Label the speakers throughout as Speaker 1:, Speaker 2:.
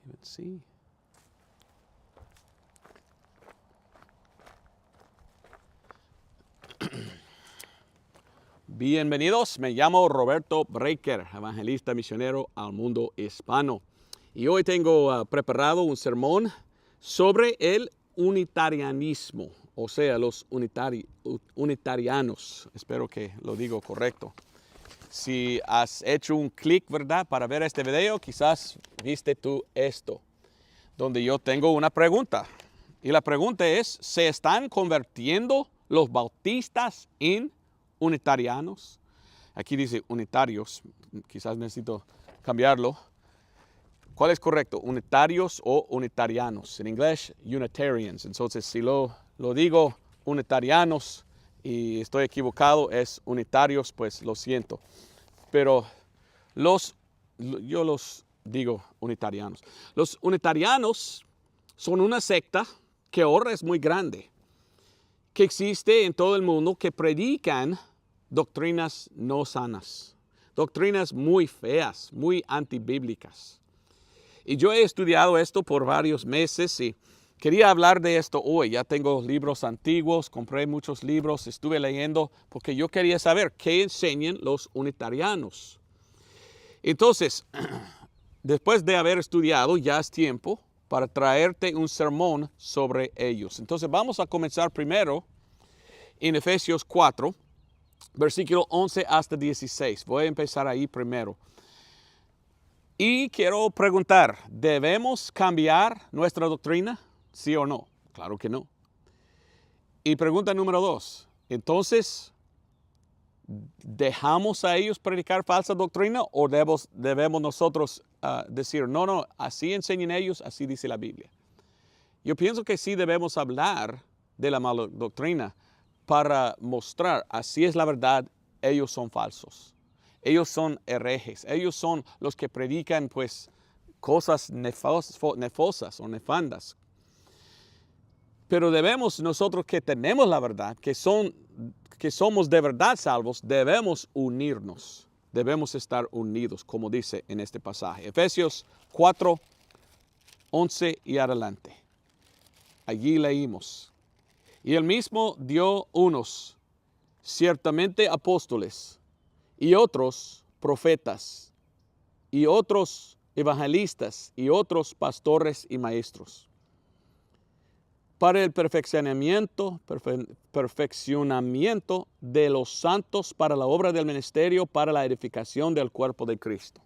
Speaker 1: even see. Bienvenidos, me llamo Roberto Breaker, evangelista misionero al mundo hispano. Y hoy tengo preparado un sermón sobre el unitarianismo, o sea, los unitarianos. Espero que lo digo correcto. Si has hecho un clic, ¿verdad?, para ver este video, quizás viste tú esto, donde yo tengo una pregunta. Y la pregunta es, ¿se están convirtiendo los bautistas en unitarianos? Aquí dice unitarios, quizás necesito cambiarlo. ¿Cuál es correcto? ¿Unitarios o unitarianos? En inglés, Unitarians. Entonces, si lo digo unitarianos y estoy equivocado, es unitarios, pues lo siento. Pero yo los digo unitarianos. Los unitarianos son una secta que ahora es muy grande, que existe en todo el mundo, que predican doctrinas no sanas, doctrinas muy feas, muy antibíblicas. Y yo he estudiado esto por varios meses y quería hablar de esto hoy. Ya tengo libros antiguos, compré muchos libros, estuve leyendo porque yo quería saber qué enseñan los unitarianos. Entonces, después de haber estudiado, ya es tiempo para traerte un sermón sobre ellos. Entonces, vamos a comenzar primero en Efesios 4, versículo 11 hasta 16. Voy a empezar ahí primero. Y quiero preguntar, ¿debemos cambiar nuestra doctrina? ¿Sí o no? Claro que no. Y pregunta número 2, entonces, ¿dejamos a ellos predicar falsa doctrina o debemos nosotros decir, no, así enseñan ellos, así dice la Biblia? Yo pienso que sí debemos hablar de la mala doctrina para mostrar, así es la verdad, ellos son falsos. Ellos son herejes, ellos son los que predican pues cosas nefosas o nefandas. Pero debemos nosotros que tenemos la verdad, que somos de verdad salvos, debemos unirnos, debemos estar unidos, como dice en este pasaje. Efesios 4, 11 y adelante. Allí leímos. Y él mismo dio unos, ciertamente apóstoles, y otros profetas, y otros evangelistas, y otros pastores y maestros, para el perfeccionamiento de los santos, para la obra del ministerio, para la edificación del cuerpo de Cristo.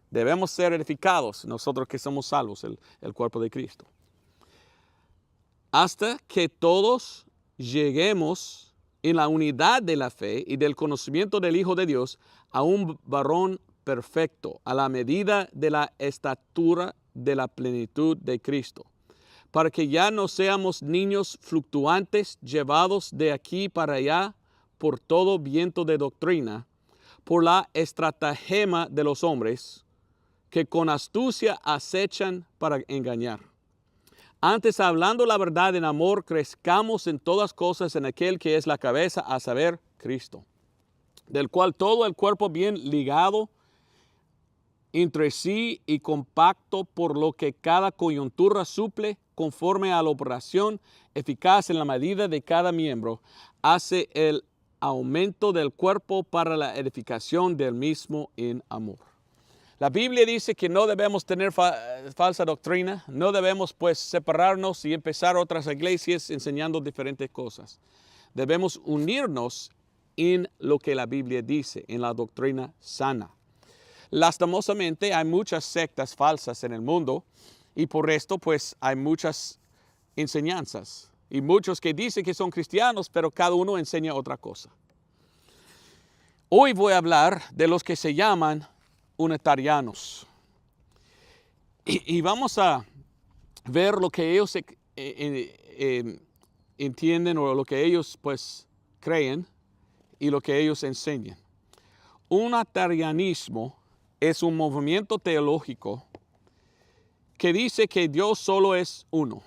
Speaker 1: Debemos ser edificados, nosotros que somos salvos, el cuerpo de Cristo. Hasta que todos lleguemos en la unidad de la fe y del conocimiento del Hijo de Dios, a un varón perfecto, a la medida de la estatura de la plenitud de Cristo, para que ya no seamos niños fluctuantes, llevados de aquí para allá por todo viento de doctrina, por la estratagema de los hombres, que con astucia acechan para engañar. Antes, hablando la verdad en amor, crezcamos en todas cosas en aquel que es la cabeza, a saber, Cristo, del cual todo el cuerpo bien ligado entre sí y compacto, por lo que cada coyuntura suple, conforme a la operación eficaz en la medida de cada miembro, hace el aumento del cuerpo para la edificación del mismo en amor. La Biblia dice que no debemos tener falsa doctrina, no debemos pues separarnos y empezar otras iglesias enseñando diferentes cosas. Debemos unirnos en lo que la Biblia dice, en la doctrina sana. Lastimosamente hay muchas sectas falsas en el mundo y por esto pues hay muchas enseñanzas y muchos que dicen que son cristianos, pero cada uno enseña otra cosa. Hoy voy a hablar de los que se llaman unitarianos. Y vamos a ver lo que ellos entienden o lo que ellos pues creen y lo que ellos enseñan. Unitarianismo es un movimiento teológico que dice que Dios solo es uno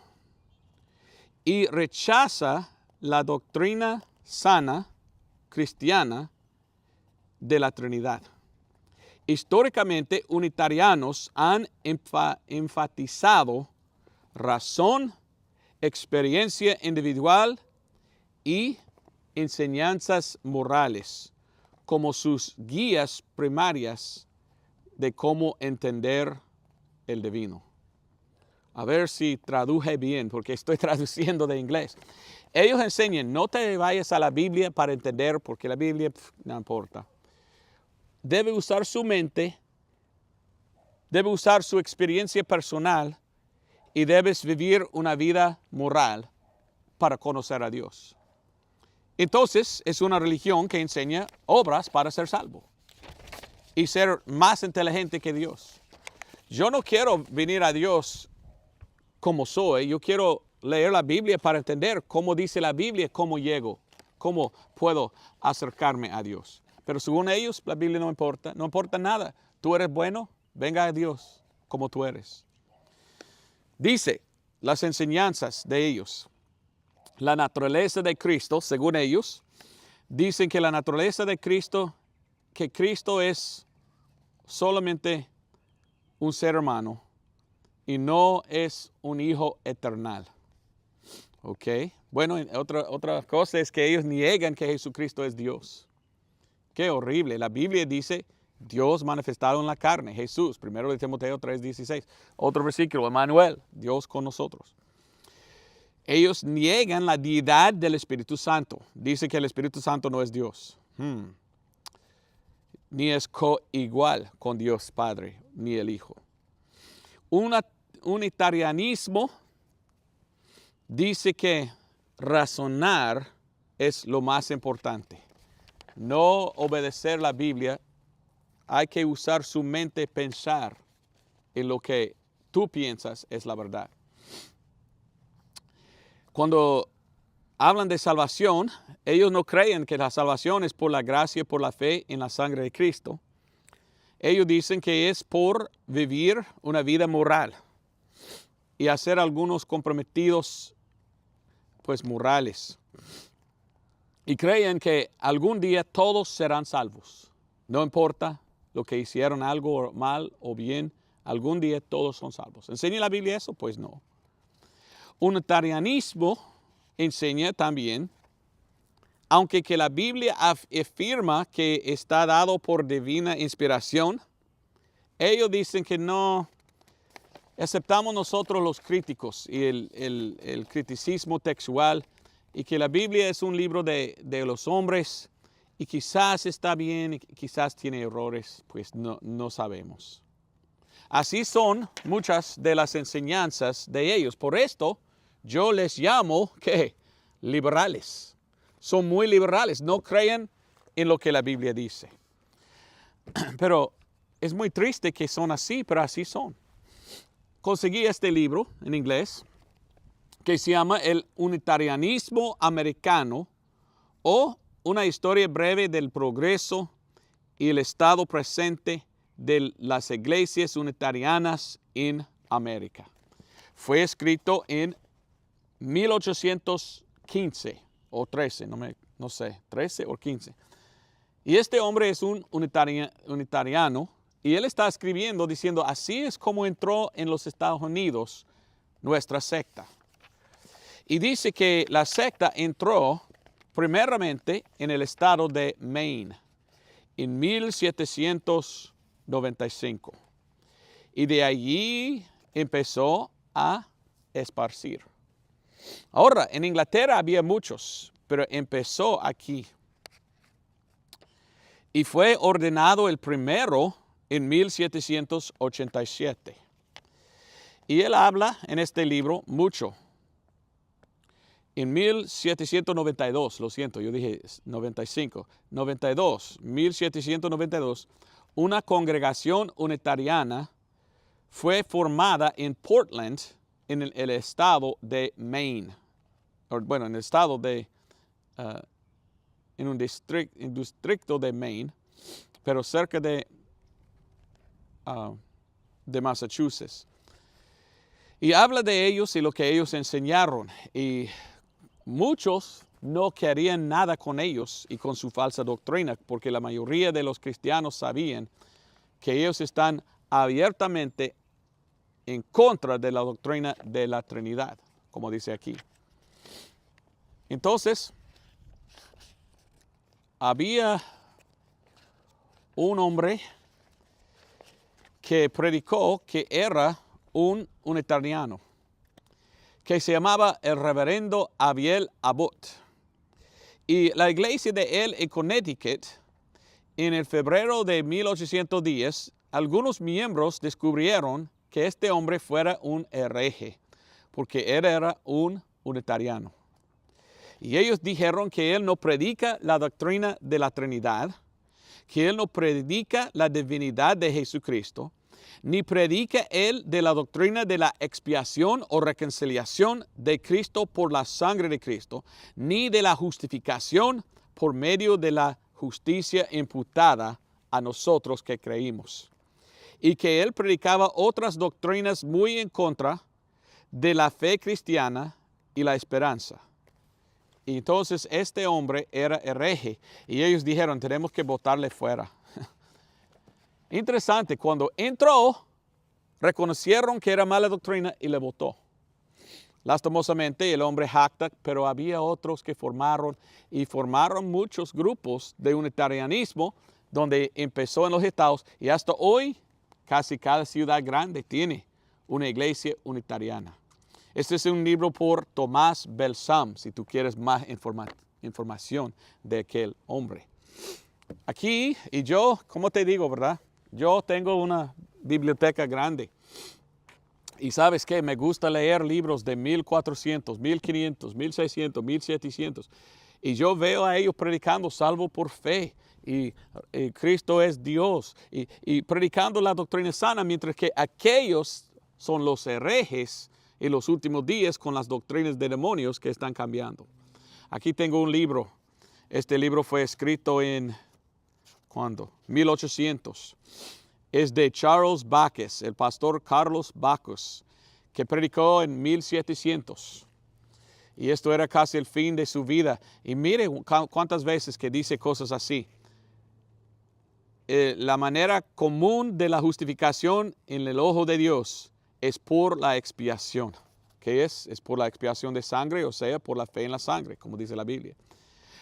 Speaker 1: y rechaza la doctrina sana cristiana de la Trinidad. Históricamente, unitarianos han enfatizado razón, experiencia individual y enseñanzas morales como sus guías primarias de cómo entender el divino. A ver si traduje bien, porque estoy traduciendo de inglés. Ellos enseñan, no te vayas a la Biblia para entender, porque la Biblia no importa. Debe usar su mente, debe usar su experiencia personal y debes vivir una vida moral para conocer a Dios. Entonces, es una religión que enseña obras para ser salvo y ser más inteligente que Dios. Yo no quiero venir a Dios como soy, yo quiero leer la Biblia para entender cómo dice la Biblia, cómo llego, cómo puedo acercarme a Dios. Pero según ellos, la Biblia no importa nada. Tú eres bueno, venga a Dios como tú eres. Dice las enseñanzas de ellos. La naturaleza de Cristo, según ellos, dicen que la naturaleza de Cristo, que Cristo es solamente un ser humano y no es un hijo eternal. ¿Ok? Bueno, otra cosa es que ellos niegan que Jesucristo es Dios. Qué horrible. La Biblia dice Dios manifestado en la carne, Jesús, 1 de Timoteo 3:16. Otro versículo, Emmanuel, Dios con nosotros. Ellos niegan la deidad del Espíritu Santo. Dicen que el Espíritu Santo no es Dios. Ni es coigual con Dios Padre, ni el Hijo. Unitarianismo dice que razonar es lo más importante. No obedecer la Biblia, hay que usar su mente, pensar en lo que tú piensas es la verdad. Cuando hablan de salvación, ellos no creen que la salvación es por la gracia, por la fe en la sangre de Cristo. Ellos dicen que es por vivir una vida moral y hacer algunos comprometidos, pues, morales. Y creen que algún día todos serán salvos. No importa lo que hicieron algo mal o bien, algún día todos son salvos. ¿Enseña la Biblia eso? Pues no. Unitarianismo enseña también, aunque que la Biblia afirma que está dado por divina inspiración, ellos dicen que no, aceptamos nosotros los críticos y el criticismo textual, y que la Biblia es un libro de los hombres y quizás está bien y quizás tiene errores, pues no sabemos. Así son muchas de las enseñanzas de ellos. Por esto yo les llamo, ¿qué? Liberales. Son muy liberales, no creen en lo que la Biblia dice. Pero es muy triste que son así, pero así son. Conseguí este libro en inglés que se llama El Unitarianismo Americano o Una historia breve del progreso y el estado presente de las iglesias unitarianas en América. Fue escrito en 1815 o 13, no sé, 13 o 15. Y este hombre es un unitariano y él está escribiendo diciendo, así es como entró en los Estados Unidos nuestra secta. Y dice que la secta entró primeramente en el estado de Maine en 1795. Y de allí empezó a esparcir. Ahora, en Inglaterra había muchos, pero empezó aquí. Y fue ordenado el primero en 1787. Y él habla en este libro mucho. En 1792, lo siento, yo dije 95, 1792, una congregación unitariana fue formada en Portland, en el estado de Maine. En el estado de, en un distrito de Maine, pero cerca de Massachusetts. Y habla de ellos y lo que ellos enseñaron. Y muchos no querían nada con ellos y con su falsa doctrina, porque la mayoría de los cristianos sabían que ellos están abiertamente en contra de la doctrina de la Trinidad, como dice aquí. Entonces, había un hombre que predicó que era un unitariano, que se llamaba el reverendo Abiel Abbott. Y la iglesia de él en Connecticut, en el febrero de 1810, algunos miembros descubrieron que este hombre fuera un hereje, porque él era un unitariano. Y ellos dijeron que él no predica la doctrina de la Trinidad, que él no predica la divinidad de Jesucristo, ni predica él de la doctrina de la expiación o reconciliación de Cristo por la sangre de Cristo, ni de la justificación por medio de la justicia imputada a nosotros que creímos. Y que él predicaba otras doctrinas muy en contra de la fe cristiana y la esperanza. Y entonces este hombre era hereje y ellos dijeron, tenemos que botarle fuera. Interesante, cuando entró, reconocieron que era mala doctrina y le votó. Lastimosamente el hombre jacta, pero había otros que formaron muchos grupos de unitarianismo donde empezó en los estados y hasta hoy casi cada ciudad grande tiene una iglesia unitariana. Este es un libro por Tomás Belsam, si tú quieres más información de aquel hombre. Aquí, y yo, como te digo, ¿verdad? Yo tengo una biblioteca grande. Y ¿sabes qué? Me gusta leer libros de 1400, 1500, 1600, 1700. Y yo veo a ellos predicando salvo por fe. Y Cristo es Dios. Y predicando la doctrina sana, mientras que aquellos son los herejes en los últimos días con las doctrinas de demonios que están cambiando. Aquí tengo un libro. Este libro fue escrito en, ¿cuándo? 1800. Es de Charles Backus, el pastor Carlos Backus, que predicó en 1700. Y esto era casi el fin de su vida. Y mire cuántas veces que dice cosas así. La manera común de la justificación en el ojo de Dios es por la expiación. ¿Qué es? Es por la expiación de sangre, o sea, por la fe en la sangre, como dice la Biblia.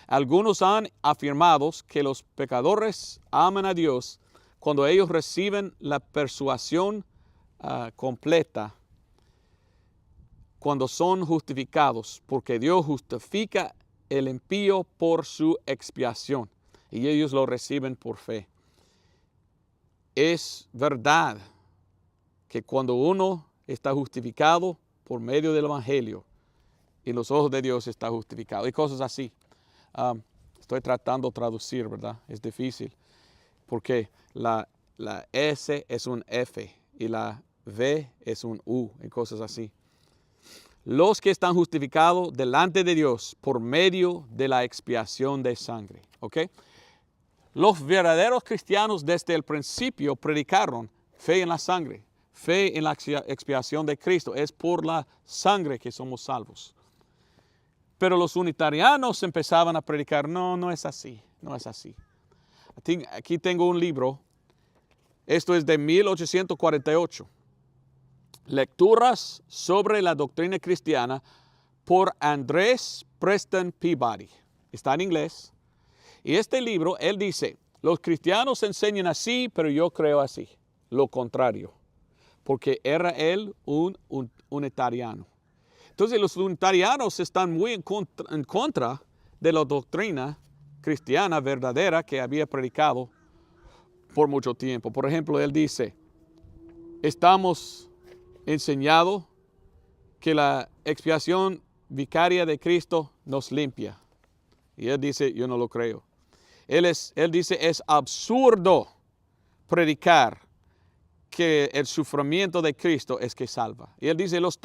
Speaker 1: Algunos han afirmado que los pecadores aman a Dios cuando ellos reciben la persuasión completa, cuando son justificados, porque Dios justifica el impío por su expiación y ellos lo reciben por fe. Es verdad que cuando uno está justificado por medio del Evangelio, en los ojos de Dios está justificado. Y cosas así. Estoy tratando de traducir, ¿verdad? Es difícil. Porque la S es un F y la V es un U y cosas así. Los que están justificados delante de Dios por medio de la expiación de sangre. ¿Ok? Los verdaderos cristianos desde el principio predicaron fe en la sangre, fe en la expiación de Cristo. Es por la sangre que somos salvos. Pero los unitarianos empezaban a predicar, no es así, no es así. Aquí tengo un libro, esto es de 1848. Lecturas sobre la doctrina cristiana por Andrés Preston Peabody. Está en inglés. Y este libro, él dice, los cristianos enseñan así, pero yo creo así. Lo contrario. Porque era él un unitariano. Entonces los unitarianos están muy en contra de la doctrina cristiana verdadera que había predicado por mucho tiempo. Por ejemplo, él dice, estamos enseñados que la expiación vicaria de Cristo nos limpia. Y él dice, yo no lo creo. Él dice, es absurdo predicar que el sufrimiento de Cristo es que salva. Y él dice, los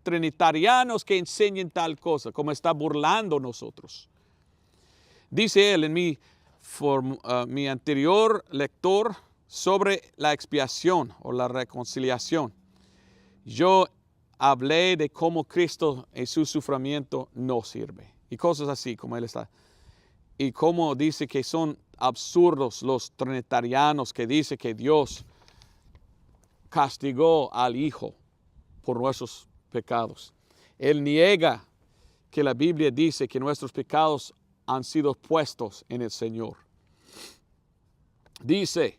Speaker 1: trinitarianos que enseñan tal cosa, como está burlando nosotros. Dice él en mi anterior lector sobre la expiación o la reconciliación. Yo hablé de cómo Cristo en su sufrimiento no sirve. Y cosas así como él está. Y cómo dice que son absurdos los trinitarianos que dicen que Dios castigó al Hijo por nuestros pecados. Él niega que la Biblia dice que nuestros pecados han sido puestos en el Señor. Dice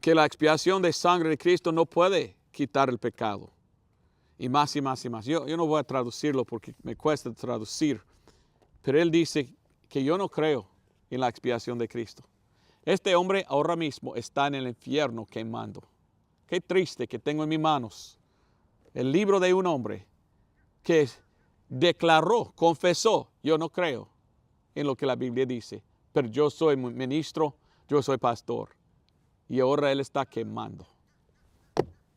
Speaker 1: que la expiación de sangre de Cristo no puede quitar el pecado. Y más y más y más. Yo no voy a traducirlo porque me cuesta traducir. Pero él dice que yo no creo en la expiación de Cristo. Este hombre ahora mismo está en el infierno quemando. Qué triste que tengo en mis manos el libro de un hombre que declaró, confesó, yo no creo en lo que la Biblia dice, pero yo soy ministro, yo soy pastor. Y ahora él está quemando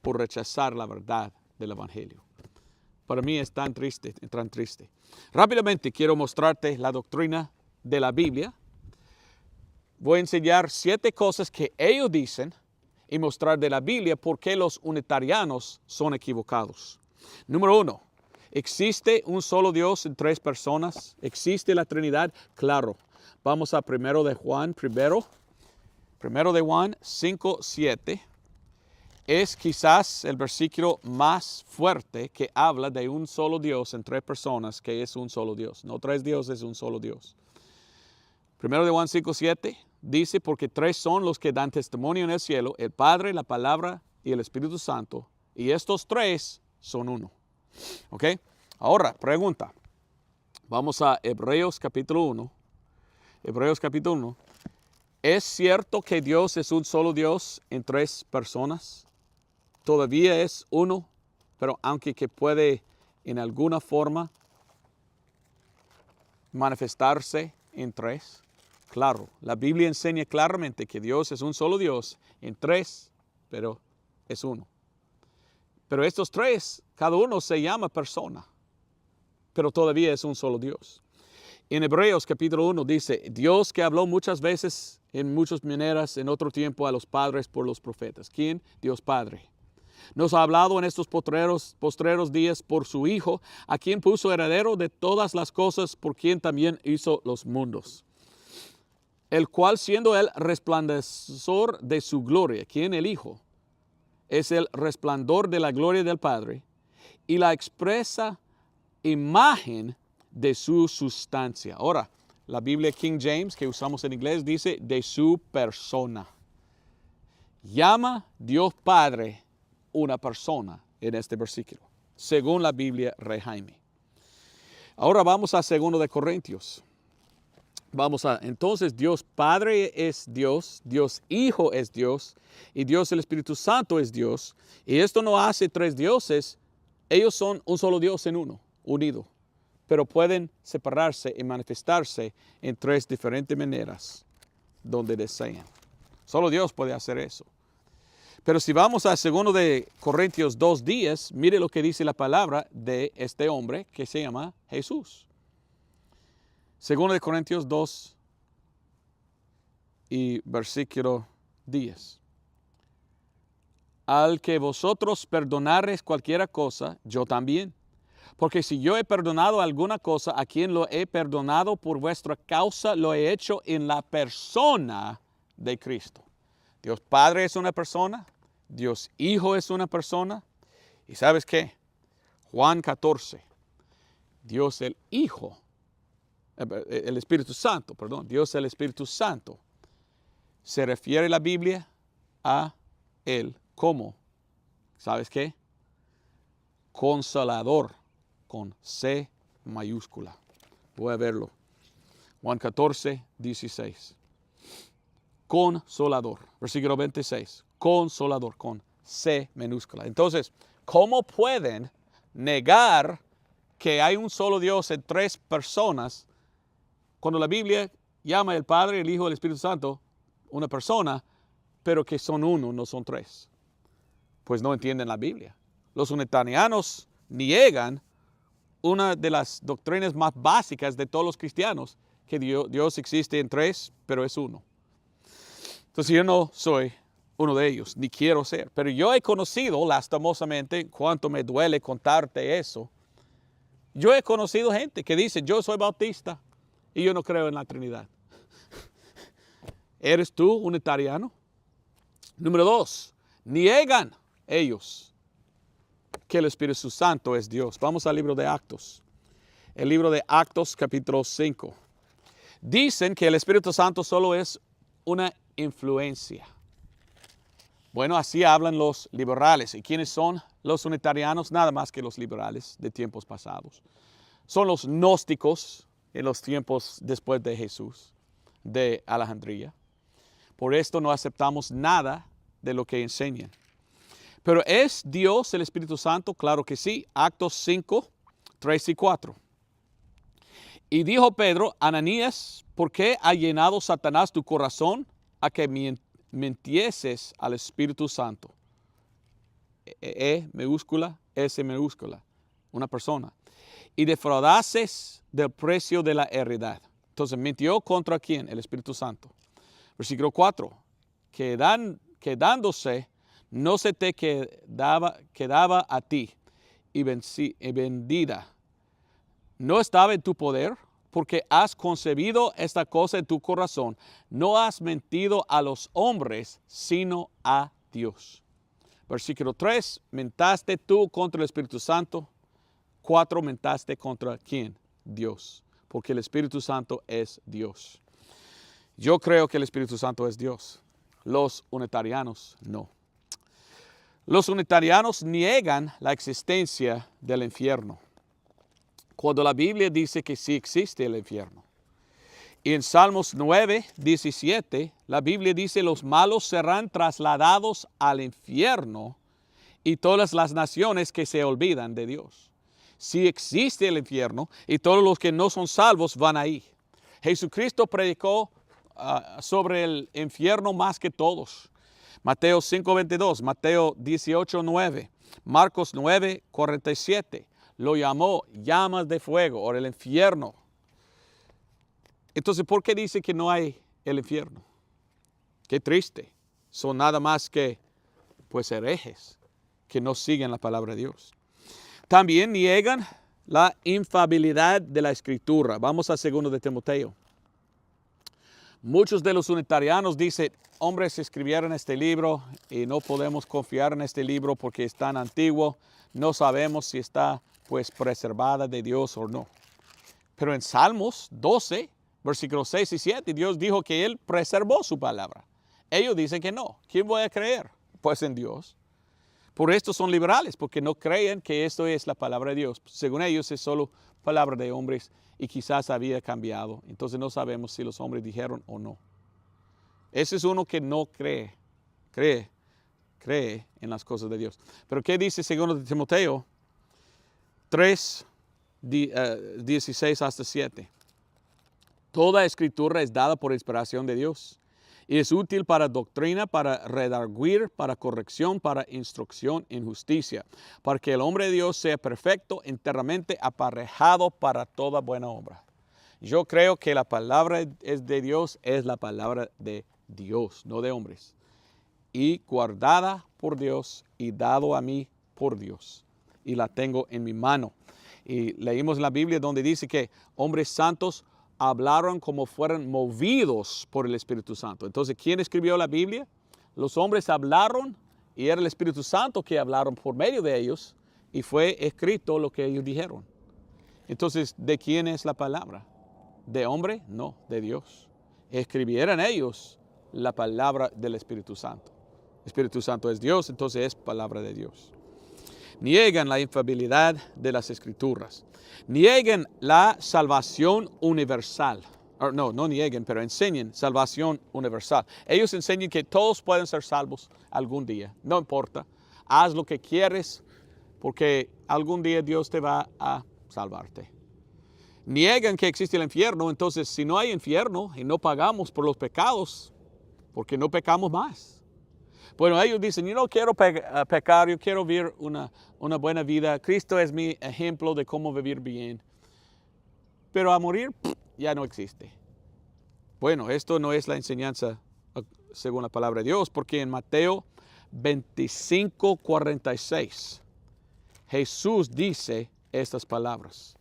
Speaker 1: por rechazar la verdad del Evangelio. Para mí es tan triste, tan triste. Rápidamente quiero mostrarte la doctrina de la Biblia. Voy a enseñar 7 cosas que ellos dicen y mostrar de la Biblia por qué los unitarianos son equivocados. Número 1. ¿Existe un solo Dios en 3 personas? ¿Existe la Trinidad? Claro. Vamos a 1 de Juan primero. 1 de Juan 5:7. Es quizás el versículo más fuerte que habla de un solo Dios en 3 personas, que es un solo Dios. No 3 dioses, un solo Dios. 1 de Juan 5:7 dice, porque 3 son los que dan testimonio en el cielo, el Padre, la Palabra y el Espíritu Santo. Y estos 3 son uno. ¿Ok? Ahora, pregunta. Vamos a Hebreos capítulo 1. Hebreos capítulo 1. ¿Es cierto que Dios es un solo Dios en 3 personas? Todavía es uno, pero aunque que puede en alguna forma manifestarse en 3. Claro, la Biblia enseña claramente que Dios es un solo Dios en 3, pero es uno. Pero estos 3, cada uno se llama persona, pero todavía es un solo Dios. En Hebreos capítulo 1 dice, Dios que habló muchas veces en muchas maneras en otro tiempo a los padres por los profetas. ¿Quién? Dios Padre. Nos ha hablado en estos postreros días por su Hijo, a quien puso heredero de todas las cosas, por quien también hizo los mundos. El cual, siendo el resplandor de su gloria, quien el Hijo, es el resplandor de la gloria del Padre y la expresa imagen de su sustancia. Ahora, la Biblia King James que usamos en inglés dice de su persona. Llama Dios Padre una persona en este versículo, según la Biblia Rey Jaime. Ahora vamos a 2 de Corintios. Entonces Dios Padre es Dios, Dios Hijo es Dios, y Dios el Espíritu Santo es Dios. Y esto no hace 3 dioses, ellos son un solo Dios en uno, unido. Pero pueden separarse y manifestarse en 3 diferentes maneras, donde desean. Solo Dios puede hacer eso. Pero si vamos a 2 de Corintios 2:10, mire lo que dice la palabra de este hombre que se llama Jesús. 2 de Corintios 2 y versículo 10. Al que vosotros perdonareis cualquiera cosa, yo también. Porque si yo he perdonado alguna cosa, a quien lo he perdonado por vuestra causa, lo he hecho en la persona de Cristo. Dios Padre es una persona, Dios Hijo es una persona. ¿Y sabes qué? Juan 14, Dios el Hijo, el Espíritu Santo, Dios el Espíritu Santo, se refiere la Biblia a Él como, ¿sabes qué? Consolador, con C mayúscula. Voy a verlo. Juan 14, 16. Consolador. Versículo 26. Consolador, con C minúscula. Entonces, ¿cómo pueden negar que hay un solo Dios en 3 personas cuando la Biblia llama al Padre, el Hijo y el Espíritu Santo una persona, pero que son uno, no son 3? Pues no entienden la Biblia. Los unitarianos niegan una de las doctrinas más básicas de todos los cristianos, que Dios existe en 3, pero es uno. Entonces yo no soy uno de ellos, ni quiero ser. Pero yo he conocido, lastimosamente, cuánto me duele contarte eso, yo he conocido gente que dice, yo soy bautista y yo no creo en la Trinidad. ¿Eres tú unitariano? Número 2, niegan ellos que el Espíritu Santo es Dios. Vamos al libro de Actos. El libro de Actos, capítulo 5. Dicen que el Espíritu Santo solo es una influencia. Bueno, así hablan los liberales. ¿Y quiénes son los unitarianos? Nada más que los liberales de tiempos pasados. Son los gnósticos en los tiempos después de Jesús, de Alejandría. Por esto no aceptamos nada de lo que enseñan. Pero ¿es Dios el Espíritu Santo? Claro que sí. Actos 5, 3 y 4. Y dijo Pedro, Ananías, ¿por qué ha llenado Satanás tu corazón a que mintieses al Espíritu Santo? E minúscula, S minúscula, una persona. Y defraudases del precio de la heredad. Entonces, ¿mintió contra quién? El Espíritu Santo. Versículo 4. Quedándose, no se te quedaba a ti y vendida. No estaba en tu poder, porque has concebido esta cosa en tu corazón. No has mentido a los hombres, sino a Dios. Versículo 3, mentaste tú contra el Espíritu Santo. 4, mentaste contra ¿quién? Dios, porque el Espíritu Santo es Dios. Yo creo que el Espíritu Santo es Dios. Los unitarianos no. Los unitarianos niegan la existencia del infierno, cuando la Biblia dice que sí existe el infierno. Y en Salmos 9, 17, la Biblia dice, los malos serán trasladados al infierno y todas las naciones que se olvidan de Dios. Sí existe el infierno y todos los que no son salvos van ahí. Jesucristo predicó sobre el infierno más que todos. Mateo 5:22, Mateo 18:9, Marcos 9:47. Lo llamó llamas de fuego o el infierno. Entonces, ¿por qué dice que no hay el infierno? Qué triste. Son nada más que, pues, herejes que no siguen la palabra de Dios. También niegan la infalibilidad de la Escritura. Vamos a 2 de Timoteo. Muchos de los unitarianos dicen, hombres escribieron este libro y no podemos confiar en este libro porque es tan antiguo. No sabemos si está pues preservada de Dios o no. Pero en Salmos 12, versículos 6 y 7, Dios dijo que Él preservó su palabra. Ellos dicen que no. ¿Quién voy a creer? Pues en Dios. Por esto son liberales, porque no creen que esto es la palabra de Dios. Según ellos es solo palabra de hombres y quizás había cambiado. Entonces no sabemos si los hombres dijeron o no. Ese es uno que no cree en las cosas de Dios. Pero ¿qué dice 2 de Timoteo 3, 16 hasta 7? Toda escritura es dada por inspiración de Dios y es útil para doctrina, para redarguir, para corrección, para instrucción en justicia, para que el hombre de Dios sea perfecto, enteramente aparejado para toda buena obra. Yo creo que la palabra de Dios es la palabra de Dios, no de hombres, y guardada por Dios y dado a mí por Dios, y la tengo en mi mano. Y leímos en la Biblia donde dice que hombres santos hablaron como fueran movidos por el Espíritu Santo. Entonces, ¿quién escribió la Biblia? Los hombres hablaron y era el Espíritu Santo que hablaron por medio de ellos y fue escrito lo que ellos dijeron. Entonces, ¿de quién es la palabra? ¿De hombre? No, de Dios. Escribieron ellos la palabra del Espíritu Santo. El Espíritu Santo es Dios, entonces es palabra de Dios. Niegan la infalibilidad de las Escrituras. Niegan la salvación universal. No nieguen, pero enseñen salvación universal. Ellos enseñan que todos pueden ser salvos algún día. No importa. Haz lo que quieres porque algún día Dios te va a salvarte. Niegan que existe el infierno. Entonces, si no hay infierno y no pagamos por los pecados, ¿por qué no pecamos más? Bueno, ellos dicen, yo no quiero pecar, yo quiero vivir una buena vida. Cristo es mi ejemplo de cómo vivir bien. Pero a morir ya no existe. Bueno, esto no es la enseñanza según la palabra de Dios, porque en Mateo 25:46 Jesús dice estas palabras.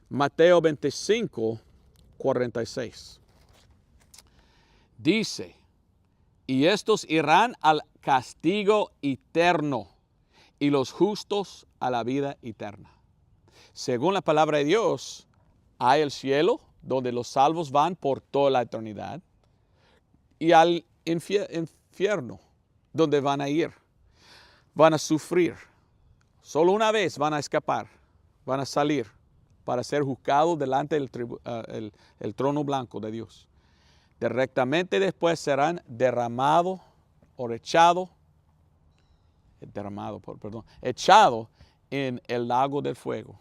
Speaker 1: Mateo 25:46. Dice, y estos irán al castigo eterno, y los justos a la vida eterna. Según la palabra de Dios, hay el cielo, donde los salvos van por toda la eternidad, y al infierno, donde van a ir. Van a sufrir. Solo una vez van a escapar, van a salir para ser juzgados delante del el trono blanco de Dios. Directamente después serán echados en el lago del fuego,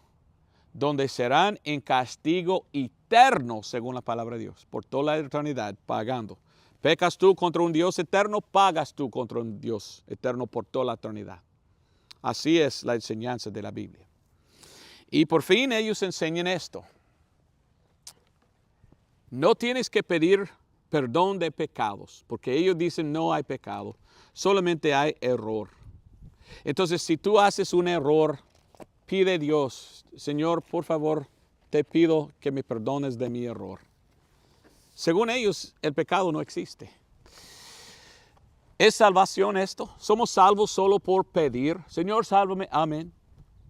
Speaker 1: donde serán en castigo eterno, según la palabra de Dios, por toda la eternidad, pagando. Pecas tú contra un Dios eterno, pagas tú contra un Dios eterno por toda la eternidad. Así es la enseñanza de la Biblia. Y por fin ellos enseñan esto. No tienes que pedir perdón de pecados, porque ellos dicen no hay pecado, solamente hay error. Entonces, si tú haces un error, pide a Dios, Señor, por favor, te pido que me perdones de mi error. Según ellos, el pecado no existe. ¿Es salvación esto? ¿Somos salvos solo por pedir? Señor, sálvame. Amén.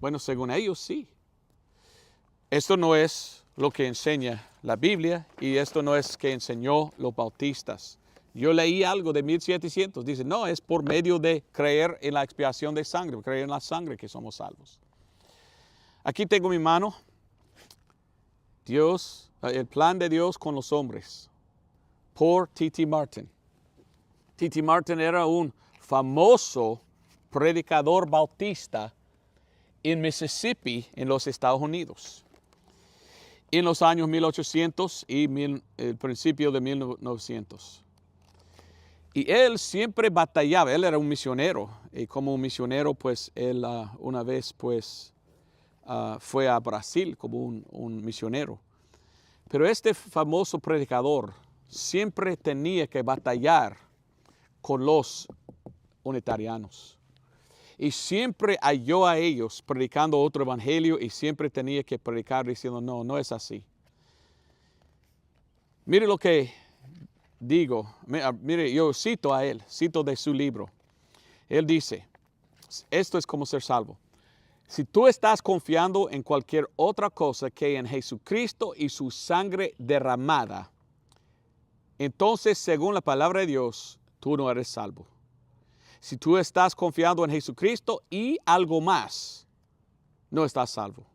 Speaker 1: Bueno, según ellos, sí. Esto no es lo que enseña la Biblia y esto no es que enseñó los bautistas. Yo leí algo de 1700. Dice, no, es por medio de creer en la expiación de sangre, creer en la sangre que somos salvos. Aquí tengo mi mano. Dios, el plan de Dios con los hombres, por T.T. Martin. T.T. Martin era un famoso predicador bautista en Mississippi, en los Estados Unidos, en los años 1800 y el principio de 1900. Y él siempre batallaba, él era un misionero, y como un misionero, pues él una vez, pues, fue a Brasil como un misionero. Pero este famoso predicador siempre tenía que batallar con los unitarianos. Y siempre halló a ellos predicando otro evangelio y siempre tenía que predicar diciendo, no, no es así. Mire lo que digo, mire, yo cito a él, cito de su libro. Él dice, esto es como ser salvo. Si tú estás confiando en cualquier otra cosa que en Jesucristo y su sangre derramada, entonces, según la palabra de Dios, tú no eres salvo. Si tú estás confiando en Jesucristo y algo más, no estás salvo.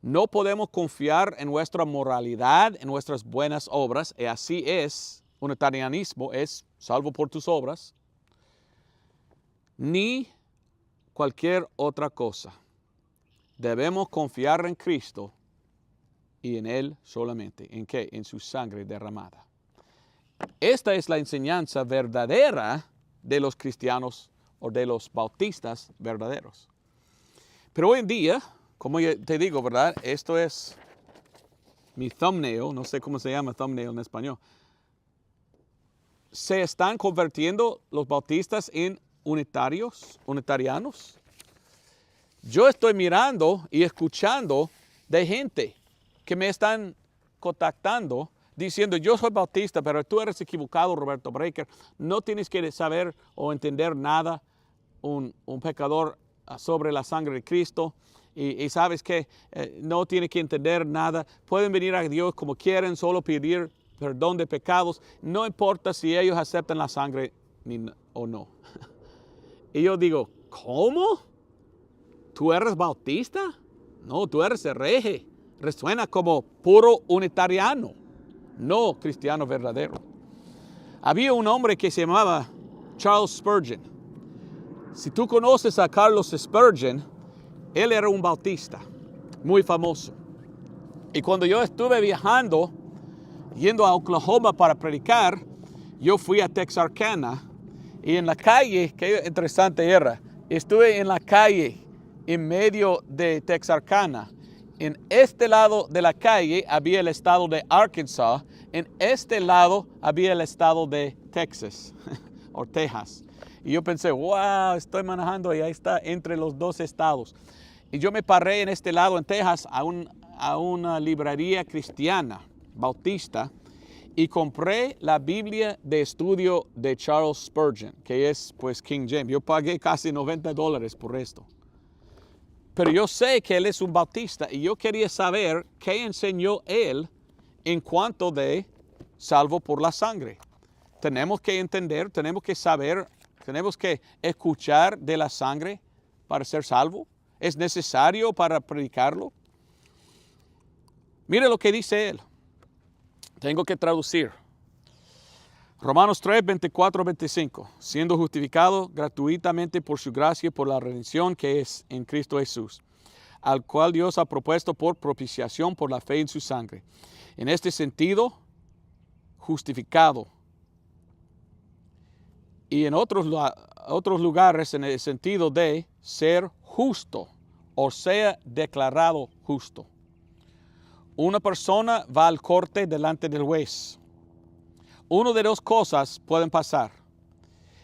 Speaker 1: No podemos confiar en nuestra moralidad, en nuestras buenas obras, y así es, unitarianismo es salvo por tus obras, ni cualquier otra cosa. Debemos confiar en Cristo y en Él solamente. ¿En qué? En su sangre derramada. Esta es la enseñanza verdadera de los cristianos o de los bautistas verdaderos. Pero hoy en día, como te digo, ¿verdad? Esto es mi thumbnail, no sé cómo se llama thumbnail en español. Se están convirtiendo los bautistas en unitarianos. Yo estoy mirando y escuchando de gente que me están contactando diciendo, yo soy bautista, pero tú eres equivocado, Roberto Breaker. No tienes que saber o entender nada, un pecador sobre la sangre de Cristo. Y sabes que no tiene que entender nada. Pueden venir a Dios como quieren, solo pedir perdón de pecados. No importa si ellos aceptan la sangre o no. Y yo digo, ¿cómo? ¿Tú eres bautista? No, tú eres hereje. Resuena como puro unitariano, no cristiano verdadero. Había un hombre que se llamaba Charles Spurgeon. Si tú conoces a Carlos Spurgeon, él era un bautista muy famoso. Y cuando yo estuve viajando, yendo a Oklahoma para predicar, yo fui a Texarkana y en la calle, qué interesante era, estuve en la calle en medio de Texarkana. En este lado de la calle había el estado de Arkansas, en este lado había el estado de Texas o Texas. Y yo pensé, wow, estoy manejando y ahí está entre los dos estados. Y yo me paré en este lado en Texas a una librería cristiana, bautista, y compré la Biblia de estudio de Charles Spurgeon, que es pues King James. Yo pagué casi $90 por esto. Pero yo sé que él es un bautista y yo quería saber qué enseñó él en cuanto de salvo por la sangre. Tenemos que entender, tenemos que saber, tenemos que escuchar de la sangre para ser salvo. ¿Es necesario para predicarlo? Mire lo que dice él. Tengo que traducir. Romanos 3, 24, 25. Siendo justificado gratuitamente por su gracia y por la redención que es en Cristo Jesús, al cual Dios ha propuesto por propiciación por la fe en su sangre. En este sentido, justificado. Y en otros lugares en el sentido de ser justo, o sea, declarado justo. Una persona va al corte delante del juez. Una de dos cosas pueden pasar.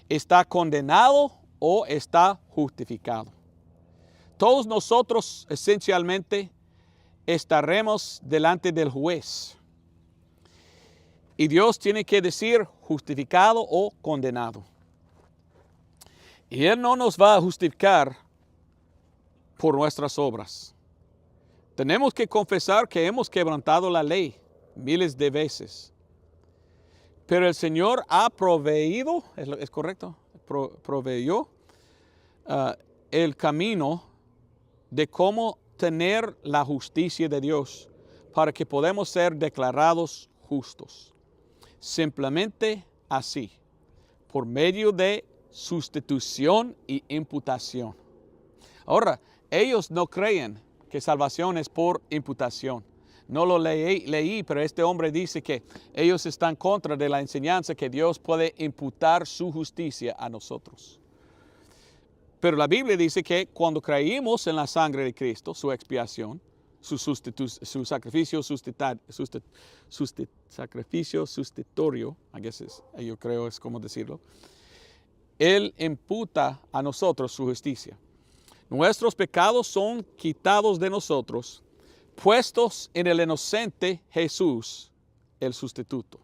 Speaker 1: Está condenado o está justificado. Todos nosotros esencialmente estaremos delante del juez. Y Dios tiene que decir justificado o condenado. Y Él no nos va a justificar por nuestras obras. Tenemos que confesar que hemos quebrantado la ley miles de veces. Pero el Señor ha proveído, ¿es correcto? Proveyó el camino de cómo tener la justicia de Dios para que podamos ser declarados justos. Simplemente así, por medio de sustitución y imputación. Ahora, ellos no creen que salvación es por imputación. No lo leí, pero este hombre dice que ellos están contra de la enseñanza que Dios puede imputar su justicia a nosotros. Pero la Biblia dice que cuando creímos en la sangre de Cristo, su expiación, su sacrificio sustitutorio, yo creo es como decirlo, Él imputa a nosotros su justicia. Nuestros pecados son quitados de nosotros, puestos en el inocente Jesús, el sustituto.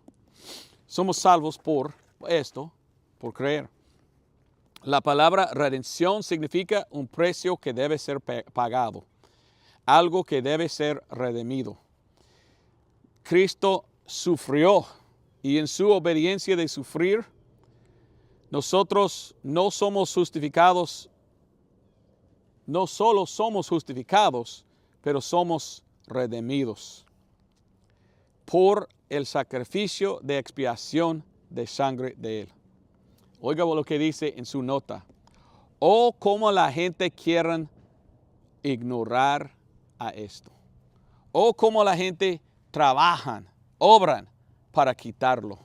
Speaker 1: Somos salvos por esto, por creer. La palabra redención significa un precio que debe ser pagado, algo que debe ser redimido. Cristo sufrió y en su obediencia de sufrir, nosotros no somos justificados, no solo somos justificados, pero somos redimidos por el sacrificio de expiación de sangre de Él. Oiga lo que dice en su nota. Oh, cómo la gente quiere ignorar a esto. Oh, cómo la gente trabajan, obran para quitarlo.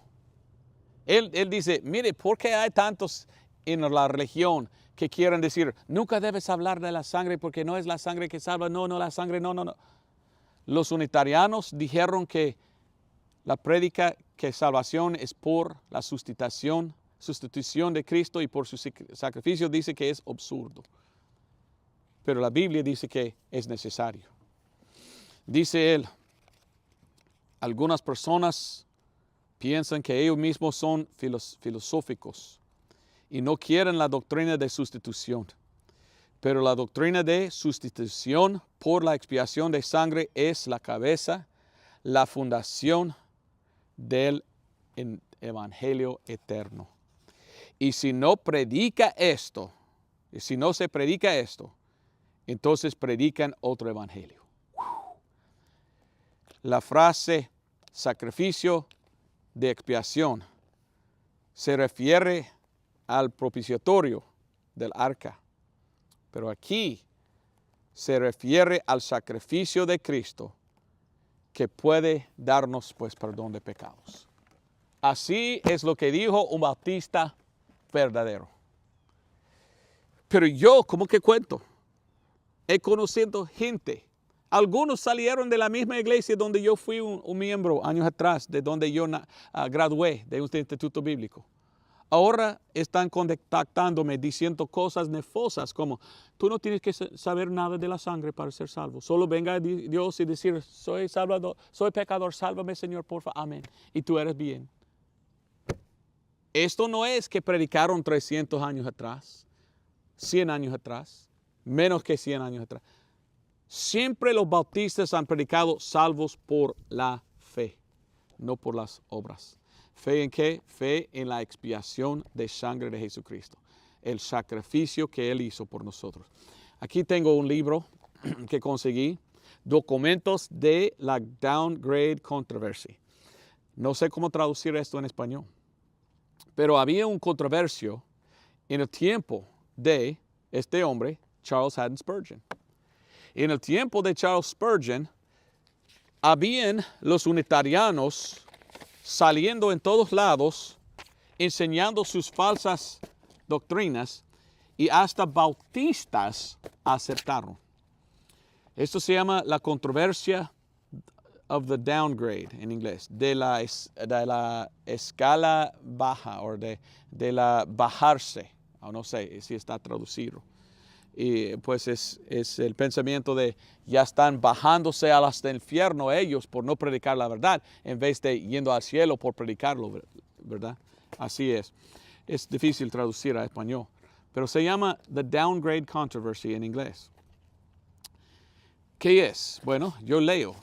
Speaker 1: Él dice, mire, ¿por qué hay tantos en la religión que quieren decir, nunca debes hablar de la sangre porque no es la sangre que salva? No, la sangre, no. Los unitarianos dijeron que la prédica que salvación es por la sustitución de Cristo y por su sacrificio, dice que es absurdo. Pero la Biblia dice que es necesario. Dice él, algunas personas piensan que ellos mismos son filosóficos y no quieren la doctrina de sustitución. Pero la doctrina de sustitución por la expiación de sangre es la cabeza, la fundación del evangelio eterno. Y si no predica esto, entonces predican otro evangelio. La frase sacrificio de expiación se refiere al propiciatorio del arca. Pero aquí se refiere al sacrificio de Cristo que puede darnos pues perdón de pecados. Así es lo que dijo un bautista verdadero. Pero yo, ¿cómo que cuento? He conocido gente. Algunos salieron de la misma iglesia donde yo fui un miembro años atrás, de donde yo gradué de un instituto bíblico. Ahora están contactándome diciendo cosas nefosas como, tú no tienes que saber nada de la sangre para ser salvo. Solo venga a Dios y decir, soy salvador, soy pecador, sálvame Señor, por favor, amén. Y tú eres bien. Esto no es que predicaron 300 años atrás, 100 años atrás, menos que 100 años atrás. Siempre los bautistas han predicado salvos por la fe, no por las obras. ¿Fe en qué? Fe en la expiación de sangre de Jesucristo, el sacrificio que Él hizo por nosotros. Aquí tengo un libro que conseguí, Documentos de la Downgrade Controversy. No sé cómo traducir esto en español, pero había un controversio en el tiempo de este hombre, Charles Haddon Spurgeon. En el tiempo de Charles Spurgeon, habían los unitarianos saliendo en todos lados, enseñando sus falsas doctrinas, y hasta bautistas aceptaron. Esto se llama la controversia of the downgrade en inglés, de la escala baja o de la bajarse, no sé si está traducido. Y pues es el pensamiento de ya están bajándose hasta el infierno ellos por no predicar la verdad, en vez de yendo al cielo por predicarlo, ¿verdad? Así es. Es difícil traducir a español, pero se llama The Downgrade Controversy en inglés. ¿Qué es? Bueno, yo leo.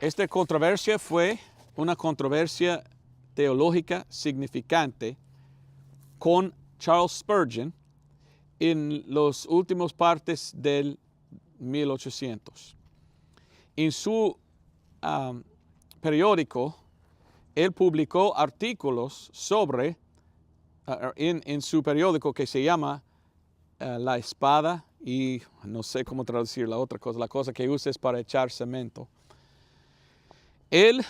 Speaker 1: Esta controversia fue una controversia teológica significante con Charles Spurgeon en los últimos partes del 1800. En su periódico, él publicó artículos sobre, en su periódico que se llama La Espada, y no sé cómo traducir la otra cosa, la cosa que uses para echar cemento. Él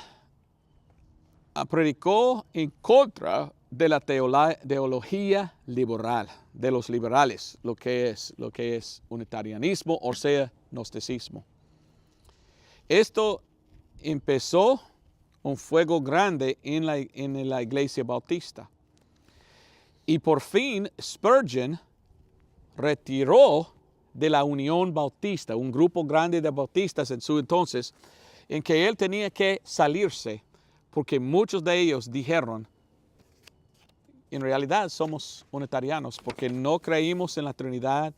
Speaker 1: predicó en contra de la teología liberal, de los liberales, lo que es unitarianismo, o sea, gnosticismo. Esto empezó un fuego grande en la iglesia bautista. Y por fin Spurgeon retiró de la Unión Bautista, un grupo grande de bautistas en su entonces, en que él tenía que salirse, porque muchos de ellos dijeron, en realidad somos unitarianos porque no creímos en la Trinidad,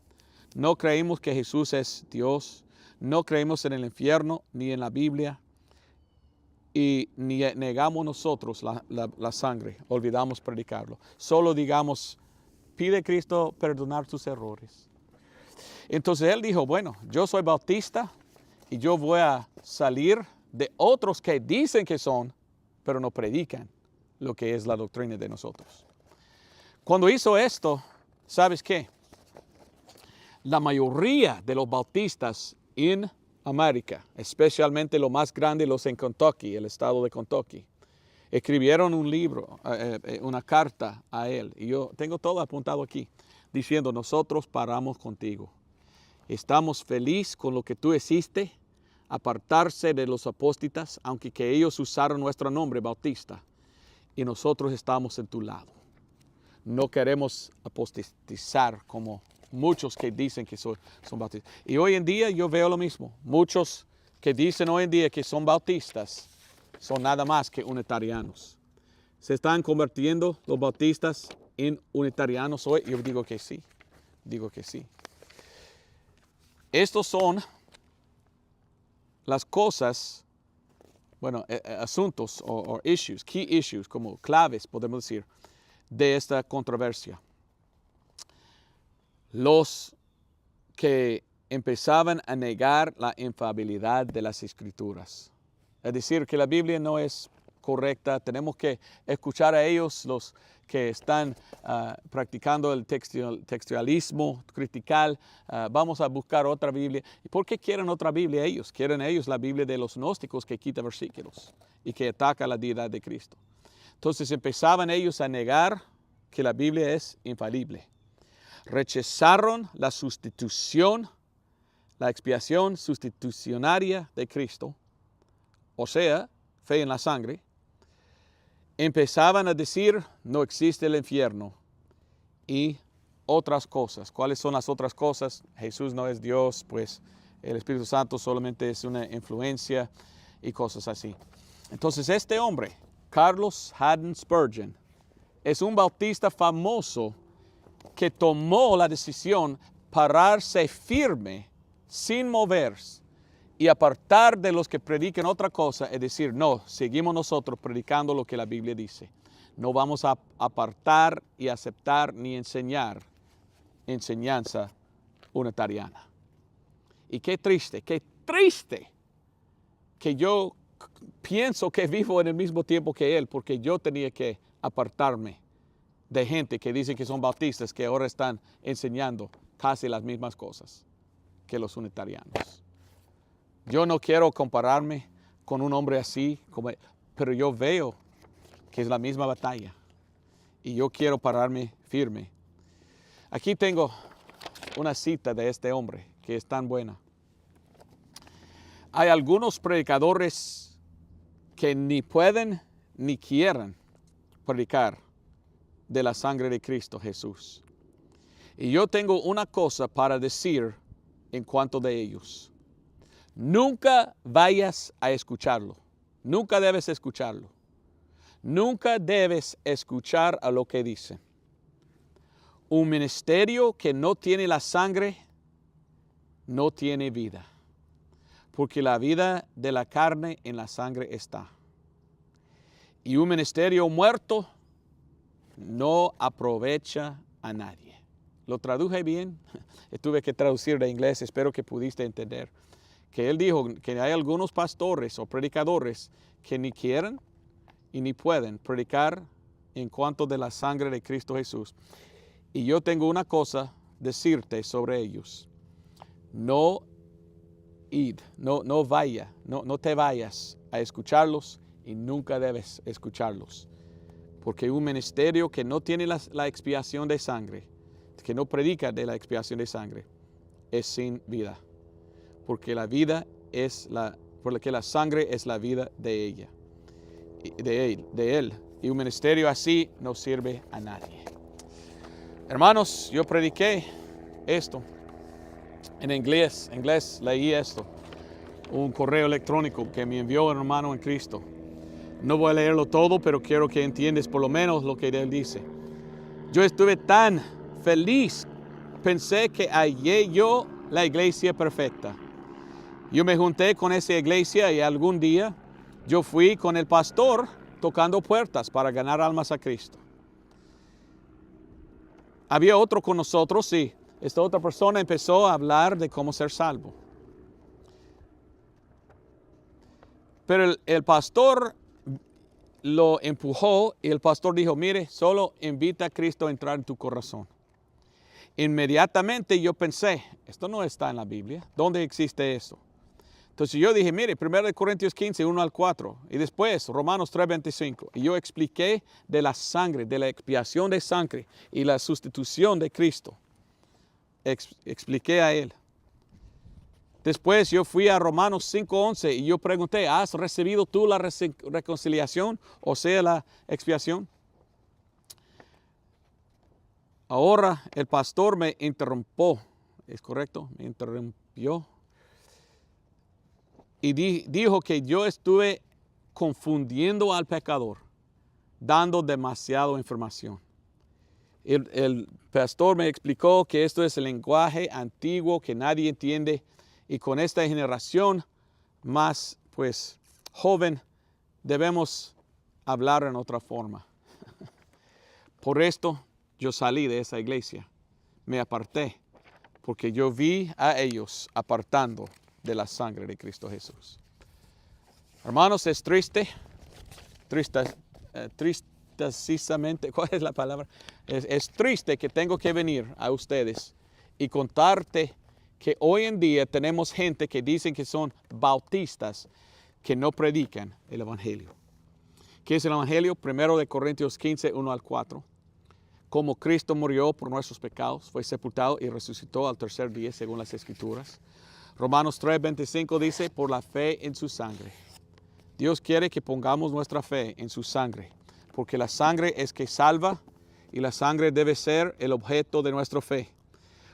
Speaker 1: no creímos que Jesús es Dios, no creímos en el infierno ni en la Biblia, y ni negamos nosotros la sangre, olvidamos predicarlo. Solo digamos, pide a Cristo perdonar tus errores. Entonces él dijo, bueno, yo soy bautista y yo voy a salir de otros que dicen que son, pero no predican lo que es la doctrina de nosotros. Cuando hizo esto, ¿sabes qué? La mayoría de los bautistas en América, especialmente los más grandes, los en Kentucky, el estado de Kentucky, escribieron un libro, una carta a él. Y yo tengo todo apuntado aquí, diciendo, nosotros paramos contigo. Estamos felices con lo que tú hiciste, apartarse de los apóstoles, aunque que ellos usaron nuestro nombre, Bautista, y nosotros estamos en tu lado. No queremos apostatizar como muchos que dicen que son bautistas. Y hoy en día yo veo lo mismo. Muchos que dicen hoy en día que son bautistas son nada más que unitarianos. ¿Se están convirtiendo los bautistas en unitarianos hoy? Yo digo que sí. Digo que sí. Estos son las cosas, bueno, asuntos o issues, key issues, como claves, podemos decir, de esta controversia. Los que empezaban a negar la infalibilidad de las Escrituras. Es decir, que la Biblia no es correcta, tenemos que escuchar a ellos, los que están practicando el textualismo critical, vamos a buscar otra Biblia. ¿Y por qué quieren otra Biblia ellos? Quieren ellos la Biblia de los gnósticos que quita versículos y que ataca la deidad de Cristo. Entonces empezaban ellos a negar que la Biblia es infalible. Rechazaron la sustitución, la expiación sustitucionaria de Cristo, o sea, fe en la sangre, empezaban a decir, no existe el infierno y otras cosas. ¿Cuáles son las otras cosas? Jesús no es Dios, pues el Espíritu Santo solamente es una influencia y cosas así. Entonces este hombre, Charles Haddon Spurgeon, es un bautista famoso que tomó la decisión pararse firme, sin moverse, y apartar de los que prediquen otra cosa, es decir, no, seguimos nosotros predicando lo que la Biblia dice. No vamos a apartar y aceptar ni enseñar enseñanza unitariana. Y qué triste que yo pienso que vivo en el mismo tiempo que él, porque yo tenía que apartarme de gente que dicen que son bautistas, que ahora están enseñando casi las mismas cosas que los unitarianos. Yo no quiero compararme con un hombre así, pero yo veo que es la misma batalla y yo quiero pararme firme. Aquí tengo una cita de este hombre que es tan buena. Hay algunos predicadores que ni pueden ni quieren predicar de la sangre de Cristo Jesús. Y yo tengo una cosa para decir en cuanto de ellos. Nunca vayas a escucharlo. Nunca debes escucharlo. Nunca debes escuchar a lo que dicen. Un ministerio que no tiene la sangre no tiene vida. Porque la vida de la carne en la sangre está. Y un ministerio muerto no aprovecha a nadie. ¿Lo traduje bien? Tuve que traducir de inglés, espero que pudiste entender. Que él dijo que hay algunos pastores o predicadores que ni quieren y ni pueden predicar en cuanto de la sangre de Cristo Jesús. Y yo tengo una cosa decirte sobre ellos. No te vayas a escucharlos y nunca debes escucharlos. Porque un ministerio que no tiene la expiación de sangre, que no predica de la expiación de sangre, es sin vida. Porque la sangre es la vida de ella, de él. Y un ministerio así no sirve a nadie. Hermanos, yo prediqué esto en inglés leí esto, un correo electrónico que me envió un hermano en Cristo. No voy a leerlo todo, pero quiero que entiendas por lo menos lo que él dice. Yo estuve tan feliz, pensé que hallé yo la iglesia perfecta. Yo me junté con esa iglesia y algún día yo fui con el pastor tocando puertas para ganar almas a Cristo. Había otro con nosotros, sí. Esta otra persona empezó a hablar de cómo ser salvo. Pero el pastor lo empujó y el pastor dijo, mire, solo invita a Cristo a entrar en tu corazón. Inmediatamente yo pensé, esto no está en la Biblia, ¿dónde existe eso? Entonces yo dije, mire, 1 Corintios 15, 1 al 4, y después Romanos 3, 25. Y yo expliqué de la sangre, de la expiación de sangre y la sustitución de Cristo. Expliqué a él. Después yo fui a Romanos 5:11 y yo pregunté, ¿has recibido tú la reconciliación, o sea, la expiación? Ahora el pastor me interrumpió, ¿es correcto? Me interrumpió. Y dijo que yo estuve confundiendo al pecador, dando demasiada información. El pastor me explicó que esto es el lenguaje antiguo que nadie entiende, y con esta generación más joven debemos hablar en otra forma. Por esto yo salí de esa iglesia, me aparté, porque yo vi a ellos apartando de la sangre de Cristo Jesús. Hermanos, es tristamente, ¿cuál es la palabra? Es triste que tengo que venir a ustedes y contarte que hoy en día tenemos gente que dicen que son bautistas, que no predican el Evangelio. ¿Qué es el Evangelio? 1 Corintios 15, 1 al 4. Como Cristo murió por nuestros pecados, fue sepultado y resucitó al tercer día, según las Escrituras. Romanos 3, 25 dice, por la fe en su sangre. Dios quiere que pongamos nuestra fe en su sangre, porque la sangre es que salva y la sangre debe ser el objeto de nuestra fe,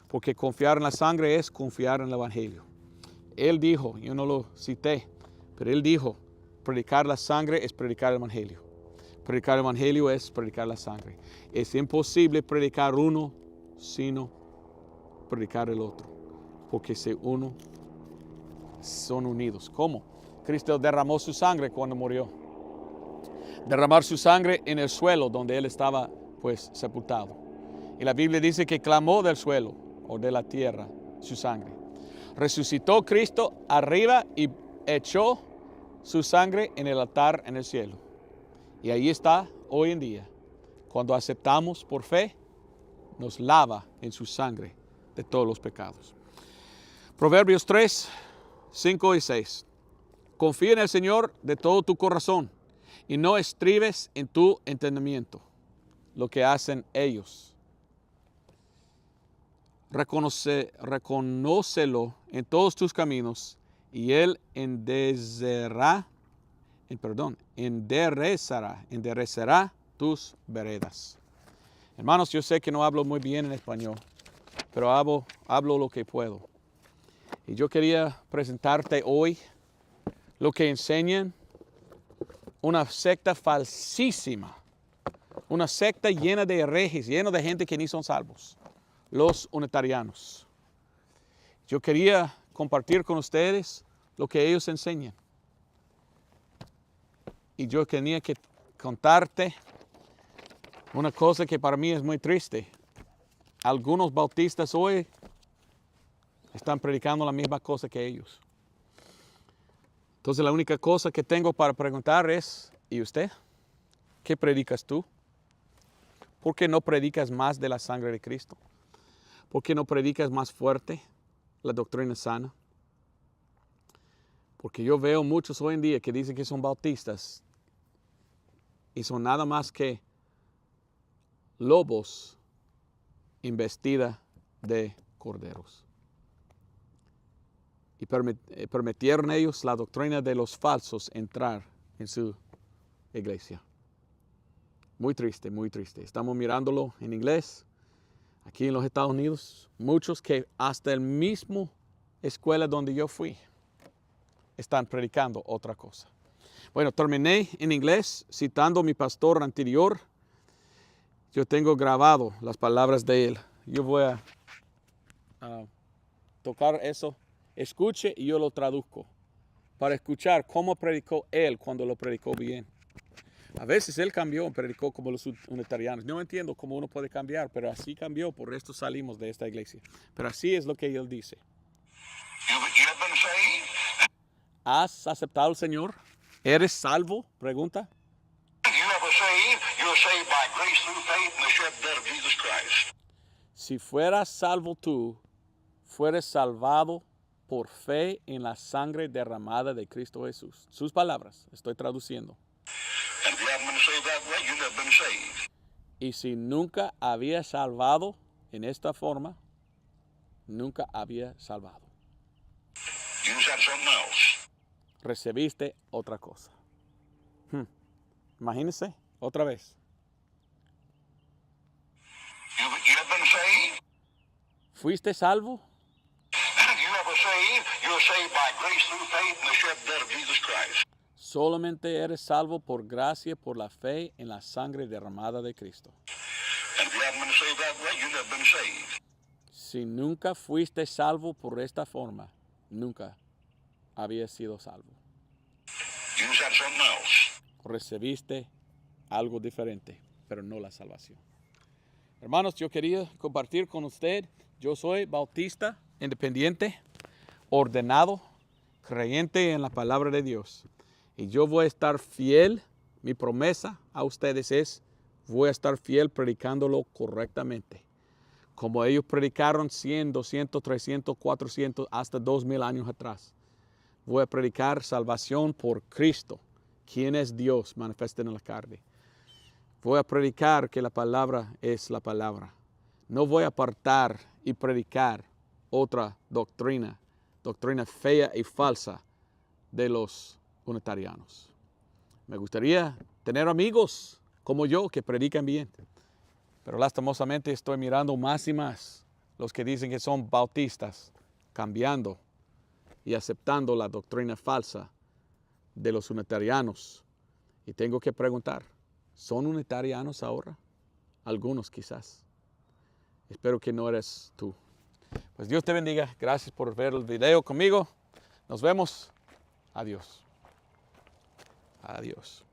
Speaker 1: porque confiar en la sangre es confiar en el Evangelio. Él dijo, yo no lo cité, pero él dijo, predicar la sangre es predicar el Evangelio. Predicar el Evangelio es predicar la sangre. Es imposible predicar uno sino predicar el otro, porque si uno son unidos. ¿Cómo? Cristo derramó su sangre cuando murió. Derramar su sangre en el suelo donde él estaba pues sepultado. Y la Biblia dice que clamó del suelo o de la tierra su sangre. Resucitó Cristo arriba y echó su sangre en el altar en el cielo. Y ahí está hoy en día. Cuando aceptamos por fe, nos lava en su sangre de todos los pecados. Proverbios 3, 5 y 6. Confía en el Señor de todo tu corazón y no estribes en tu entendimiento lo que hacen ellos. Reconócelo en todos tus caminos y Él enderezará tus veredas. Hermanos, yo sé que no hablo muy bien en español, pero hablo lo que puedo. Y yo quería presentarte hoy lo que enseñan una secta falsísima, una secta llena de herejes, llena de gente que ni son salvos, los unitarianos. Yo quería compartir con ustedes lo que ellos enseñan. Y yo tenía que contarte una cosa que para mí es muy triste. Algunos bautistas hoy están predicando la misma cosa que ellos. Entonces la única cosa que tengo para preguntar es, ¿y usted? ¿Qué predicas tú? ¿Por qué no predicas más de la sangre de Cristo? ¿Por qué no predicas más fuerte la doctrina sana? Porque yo veo muchos hoy en día que dicen que son bautistas y son nada más que lobos en vestida de corderos. Y permitieron ellos la doctrina de los falsos entrar en su iglesia. Muy triste, muy triste. Estamos mirándolo en inglés. Aquí en los Estados Unidos, muchos que hasta el mismo escuela donde yo fui están predicando otra cosa. Bueno, terminé en inglés citando a mi pastor anterior. Yo tengo grabado las palabras de él. Yo voy a tocar eso. Escuche y yo lo traduzco para escuchar cómo predicó él cuando lo predicó bien. A veces él cambió, predicó como los unitarianos. No entiendo cómo uno puede cambiar, pero así cambió, por esto salimos de esta iglesia. Pero así es lo que él dice. ¿Has aceptado al Señor? ¿Eres salvo? Pregunta. Si fueras salvo tú, fueres salvado por fe en la sangre derramada de Cristo Jesús. Sus palabras, estoy traduciendo. Y si nunca había salvado en esta forma, nunca había salvado. Recibiste otra cosa. Imagínense, otra vez. ¿Fuiste salvo? Solamente eres salvo por gracia, por la fe en la sangre derramada de Cristo. Si nunca fuiste salvo por esta forma, nunca habías sido salvo. Recibiste algo diferente, pero no la salvación. Hermanos, yo quería compartir con usted, yo soy bautista, independiente, ordenado, creyente en la palabra de Dios. Y yo voy a estar fiel, mi promesa a ustedes es, voy a estar fiel predicándolo correctamente. Como ellos predicaron 100, 200, 300, 400, hasta 2000 años atrás. Voy a predicar salvación por Cristo, quien es Dios manifiesto en la carne. Voy a predicar que la palabra es la palabra. No voy a apartar y predicar otra doctrina fea y falsa de los unitarianos. Me gustaría tener amigos como yo, que predican bien. Pero lastimosamente estoy mirando más y más los que dicen que son bautistas, cambiando y aceptando la doctrina falsa de los unitarianos. Y tengo que preguntar, ¿son unitarianos ahora? Algunos quizás. Espero que no eres tú. Pues Dios te bendiga. Gracias por ver el video conmigo. Nos vemos. Adiós. Adiós.